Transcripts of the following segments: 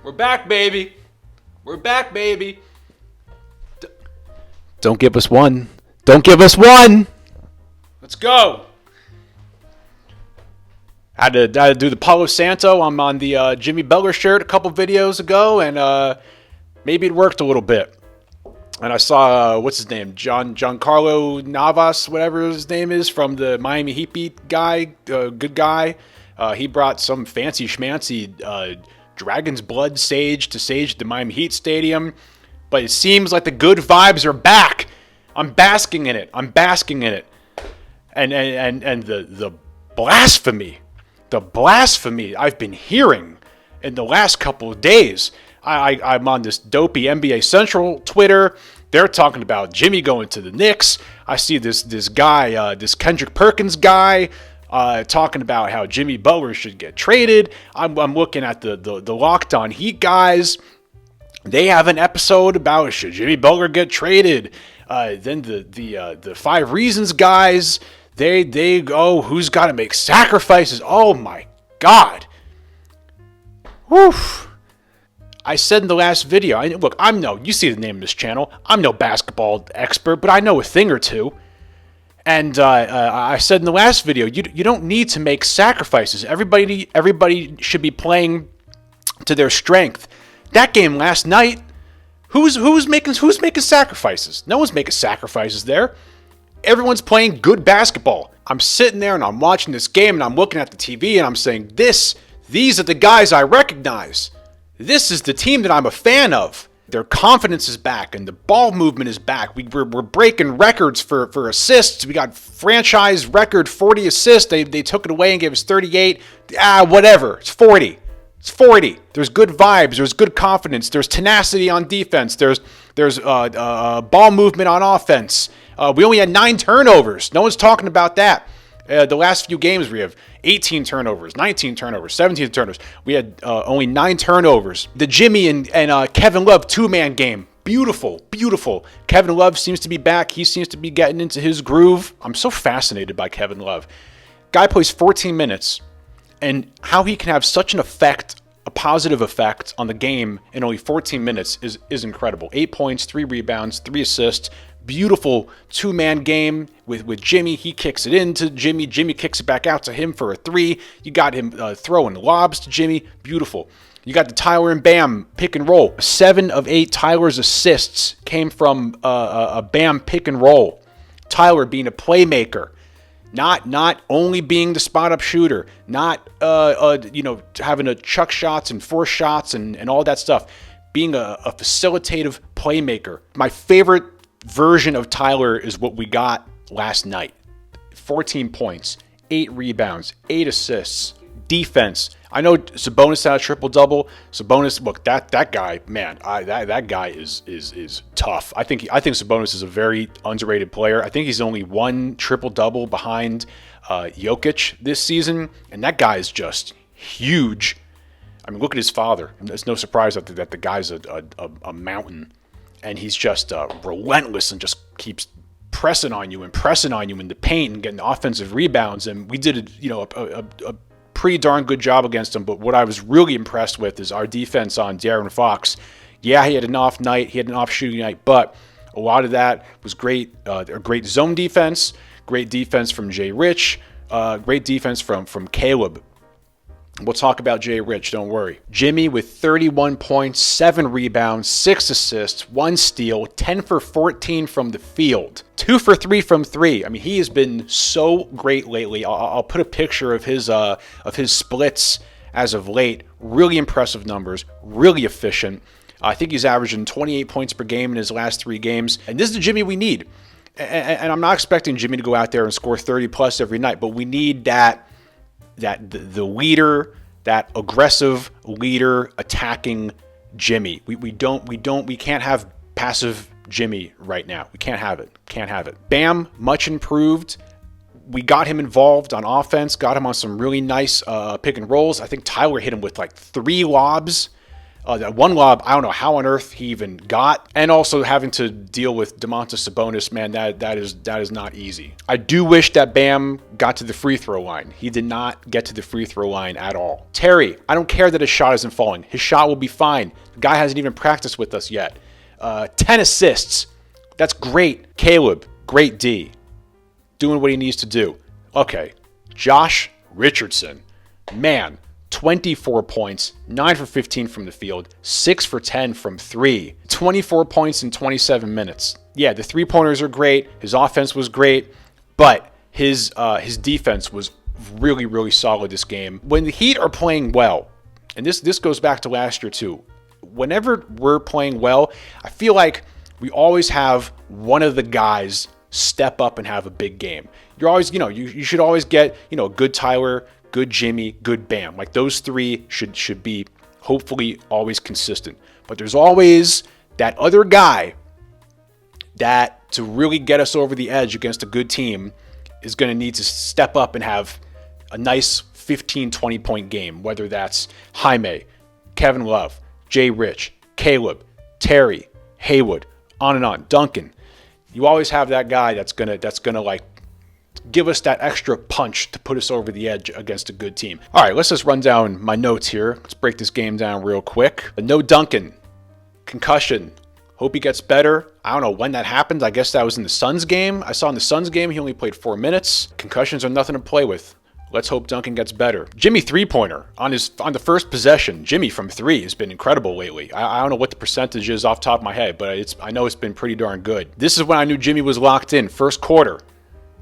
We're back, baby. We're back, baby. Don't give us one. Don't give us one. Let's go. I had to do the Palo Santo. I'm on the Jimmy Butler shirt a couple videos ago, and maybe it worked a little bit. And I saw, what's his name? Giancarlo Navas, whatever his name is, from the Miami Heat beat guy, good guy. He brought some fancy schmancy Dragon's Blood sage to sage the Miami Heat Stadium. But it seems like the good vibes are back. I'm basking in it. And the blasphemy I've been hearing in the last couple of days. I'm on this dopey NBA Central Twitter. They're talking about Jimmy going to the Knicks. I see this guy, this Kendrick Perkins guy, talking about how Jimmy Butler should get traded. I'm looking at the Locked On Heat guys. They have an episode about should Jimmy Butler get traded. Then the 5 Reasons guys, they go, who's got to make sacrifices? Oh my God. Whew. I said in the last video, you see the name of this channel. I'm no basketball expert, but I know a thing or two. And I said in the last video, you don't need to make sacrifices. Everybody should be playing to their strength. That game last night, who's making sacrifices? No one's making sacrifices there. Everyone's playing good basketball. I'm sitting there and I'm watching this game and I'm looking at the TV and I'm saying, these are the guys I recognize. This is the team that I'm a fan of. Their confidence is back and the ball movement is back. We're breaking records for assists. We got franchise record 40 assists. They took it away and gave us 38. Whatever. It's 40. It's 40. There's good vibes. There's good confidence. There's tenacity on defense. There's ball movement on offense. We only had 9 turnovers. No one's talking about that. The last few games we have 18 turnovers, 19 turnovers, 17 turnovers. We had only 9 turnovers. The Jimmy and Kevin Love 2-man game. Beautiful, beautiful. Kevin Love seems to be back. He seems to be getting into his groove. I'm so fascinated by Kevin Love. Guy plays 14 minutes. And how he can have such an effect, a positive effect on the game in only 14 minutes is incredible. 8 points, 3 rebounds, 3 assists. Beautiful 2-man game with Jimmy. He kicks it into Jimmy. Jimmy kicks it back out to him for a 3. You got him throwing lobs to Jimmy. Beautiful. You got the Tyler and Bam pick and roll. 7 of 8 Tyler's assists came from a Bam pick and roll. Tyler being a playmaker. Not only being the spot-up shooter, not having to chuck shots and force shots and all that stuff. Being a facilitative playmaker. My favorite version of Tyler is what we got last night. 14 points, 8 rebounds, 8 assists. Defense. I know Sabonis had a triple-double. Sabonis, look, that guy, man, that guy is tough. I think Sabonis is a very underrated player. I think he's only 1 triple-double behind Jokic this season, and that guy is just huge. I mean, look at his father. It's no surprise that the guy's a mountain, and he's just relentless and just keeps pressing on you in the paint and getting offensive rebounds. And we did a pretty darn good job against him, but what I was really impressed with is our defense on De'Aaron Fox. Yeah, he had an off night, he had an off shooting night, but a lot of that was great. A great zone defense, great defense from Jay Rich, great defense from Caleb. We'll talk about Jay Rich, don't worry. Jimmy with 31 points, 7 rebounds, 6 assists, 1 steal, 10 for 14 from the field, 2 for 3 from 3. I mean, he has been so great lately. I'll put a picture of his splits as of late. Really impressive numbers, really efficient. I think he's averaging 28 points per game in his last 3 games. And this is the Jimmy we need. And I'm not expecting Jimmy to go out there and score 30 plus every night, but we need the leader, that aggressive leader attacking Jimmy. We can't have passive Jimmy right now. We can't have it. Bam, much improved. We got him involved on offense, got him on some really nice pick and rolls. I think Tyler hit him with like 3 lobs That one lob, I don't know how on earth he even got. And also having to deal with Domantas Sabonis, man, that is not easy. I do wish that Bam got to the free throw line. He did not get to the free throw line at all. Terry, I don't care that his shot isn't falling. His shot will be fine. The guy hasn't even practiced with us yet. 10 assists. That's great. Caleb, great D. Doing what he needs to do. Okay. Josh Richardson. Man, 24 points, 9 for 15 from the field, 6 for 10 from 3, 24 points in 27 minutes. Yeah, the three-pointers are great. His offense was great, but his defense was really, really solid this game. When the Heat are playing well, and this goes back to last year too, whenever we're playing well, I feel like we always have one of the guys step up and have a big game. You're always, you should always get, good Tyler, good Jimmy, good Bam. Like those three should be hopefully always consistent. But there's always that other guy that to really get us over the edge against a good team is going to need to step up and have a nice 15, 20 point game, whether that's Jaime, Kevin Love, Jay Rich, Caleb, Terry, Haywood, on and on, Duncan. You always have that guy that's gonna like give us that extra punch to put us over the edge against a good team. All right, let's just run down my notes here. Let's break this game down real quick. No Duncan, concussion. Hope he gets better. I don't know when that happened. I guess that was in the Suns game. I saw in the Suns game he only played 4 minutes. Concussions are nothing to play with. Let's hope Duncan gets better. Jimmy three-pointer on the first possession. Jimmy from 3 has been incredible lately. I don't know what the percentage is off the top of my head, but I know it's been pretty darn good. This is when I knew Jimmy was locked in. First quarter.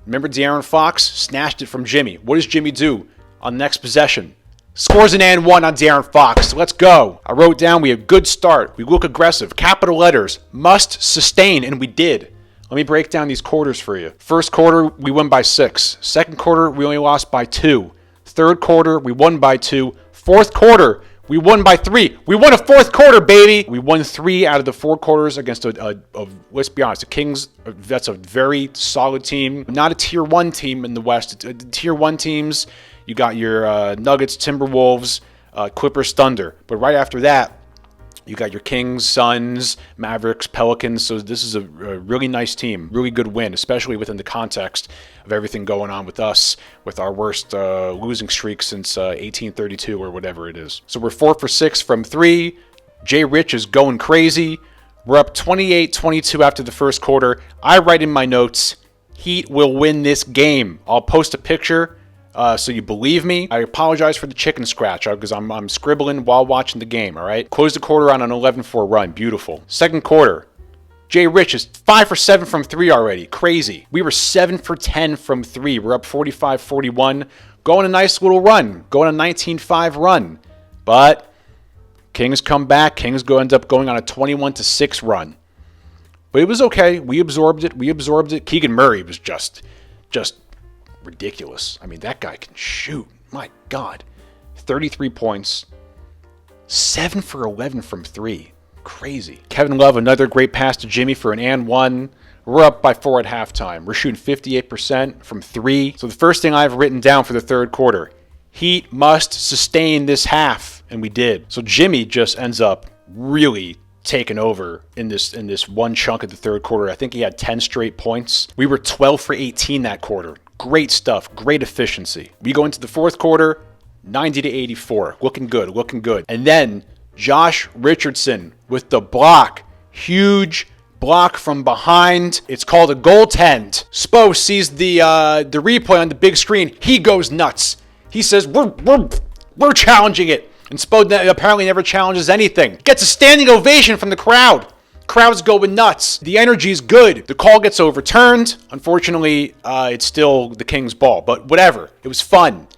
Remember De'Aaron Fox? Snatched it from Jimmy. What does Jimmy do on the next possession? Scores an and one on De'Aaron Fox. Let's go. I wrote down we have good start. We look aggressive. Capital letters. Must sustain, and we did. Let me break down these quarters for you. First quarter, we won by 6. Second quarter, we only lost by 2. Third quarter, we won by 2. Fourth quarter, we won by 3. We won a fourth quarter, baby. We won 3 out of the 4 quarters against let's be honest, the Kings, that's a very solid team. Not a tier 1 team in the West. Tier 1 teams, you got your Nuggets, Timberwolves, Clippers, Thunder. But right after that, you got your Kings, Suns, Mavericks, Pelicans. So this is a really nice team, really good win, especially within the context of everything going on with us, with our worst losing streak since 1832 or whatever it is. So we're 4 for 6 from 3. Jay Rich is going crazy. We're up 28-22 after the first quarter. I write in my notes, Heat will win this game. I'll post a picture. So you believe me. I apologize for the chicken scratch because I'm scribbling while watching the game, all right? Close the quarter on an 11-4 run. Beautiful. Second quarter. Jay Rich is 5 for 7 from 3 already. Crazy. We were 7 for 10 from 3. We're up 45-41. Going a nice little run. Going a 19-5 run. But Kings come back. Kings end up going on a 21-6 run. But it was okay. We absorbed it. Keegan Murray was just ridiculous. I mean, that guy can shoot. My God. 33 points. 7 for 11 from 3. Crazy. Kevin Love, another great pass to Jimmy for an and one. We're up by 4 at halftime. We're shooting 58% from 3. So the first thing I've written down for the third quarter, Heat must sustain this half. And we did. So Jimmy just ends up really taken over in this one chunk of the third quarter. I think he had 10 straight points. We were 12 for 18 that quarter. Great stuff. Great efficiency. We go into the fourth quarter, 90-84. Looking good. And then Josh Richardson with the block. Huge block from behind. It's called a goaltend. Spo sees the replay on the big screen. He goes nuts. He says, we're challenging it. And Spo apparently never challenges anything. Gets a standing ovation from the crowd. Crowd's going nuts. The energy's good. The call gets overturned. Unfortunately, it's still the Kings' ball, but whatever. It was fun.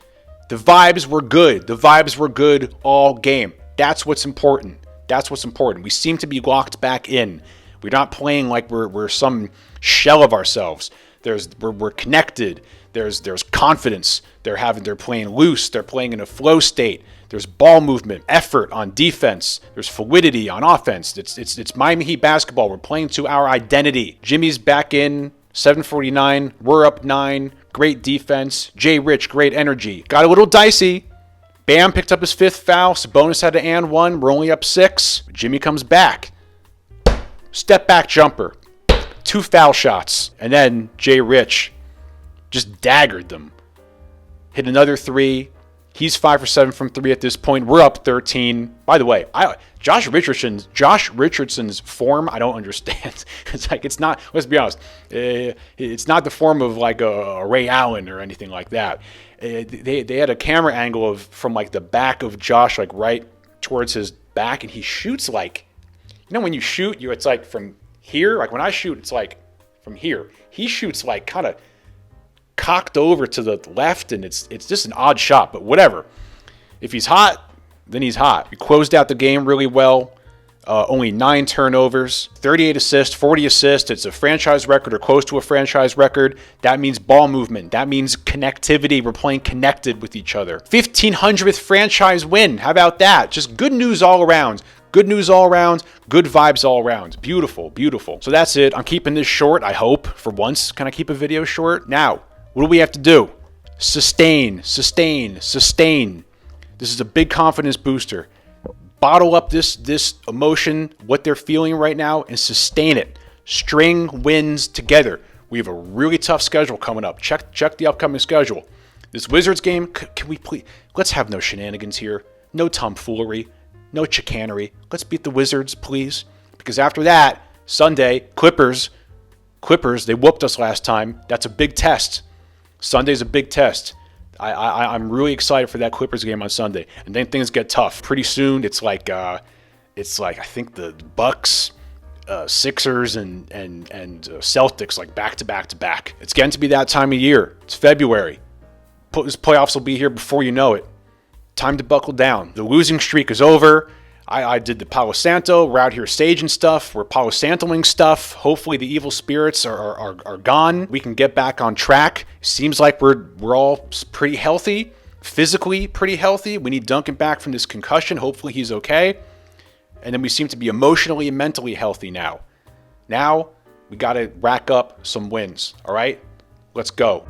The vibes were good. The vibes were good all game. That's what's important. We seem to be locked back in. We're not playing like we're some shell of ourselves. We're connected. There's confidence. They're playing loose. They're playing in a flow state. There's ball movement, effort on defense. There's fluidity on offense. It's Miami Heat basketball. We're playing to our identity. Jimmy's back in, 7:49. We're up 9. Great defense. Jay Rich, great energy. Got a little dicey. Bam picked up his 5th foul. Sabonis had an and one. We're only up 6. Jimmy comes back. Step back jumper. 2 foul shots. And then Jay Rich just daggered them. Hit another 3. He's 5 for 7 from 3 at this point. We're up 13. By the way, Josh Richardson's form, I don't understand. It's not, let's be honest, it's not the form of like a Ray Allen or anything like that. They had a camera angle from like the back of Josh, like right towards his back, and he shoots like, when you shoot, it's like from here. Like when I shoot, it's like from here. He shoots like kind of cocked over to the left, and it's just an odd shot, but whatever. If he's hot, then he's hot. We closed out the game really well. Only 9 turnovers, 38 assists, 40 assists. It's a franchise record or close to a franchise record. That means ball movement. That means connectivity. We're playing connected with each other. 1,500th franchise win. How about that? Just good news all around. Good news all around. Good vibes all around. Beautiful, beautiful. So that's it. I'm keeping this short, I hope. For once, can I keep a video short? Now, what do we have to do? Sustain, sustain, sustain. This is a big confidence booster. Bottle up this emotion, what they're feeling right now, and sustain it. String wins together. We have a really tough schedule coming up. Check the upcoming schedule. This Wizards game, can we please, let's have no shenanigans here. No tomfoolery. No chicanery. Let's beat the Wizards, please. Because after that, Sunday, Clippers, they whooped us last time. That's a big test. Sunday's a big test. I'm really excited for that Clippers game on Sunday. And then things get tough. Pretty soon, it's like I think the Bucks, Sixers, and Celtics like back to back to back. It's getting to be that time of year. It's February. This playoffs will be here before you know it. Time to buckle down. The losing streak is over. I did the Palo Santo. We're out here staging stuff. We're Palo Santoing stuff. Hopefully the evil spirits are gone. We can get back on track. Seems like we're all pretty healthy, physically pretty healthy. We need Duncan back from this concussion. Hopefully he's okay. And then we seem to be emotionally and mentally healthy now. Now we got to rack up some wins. All right, let's go.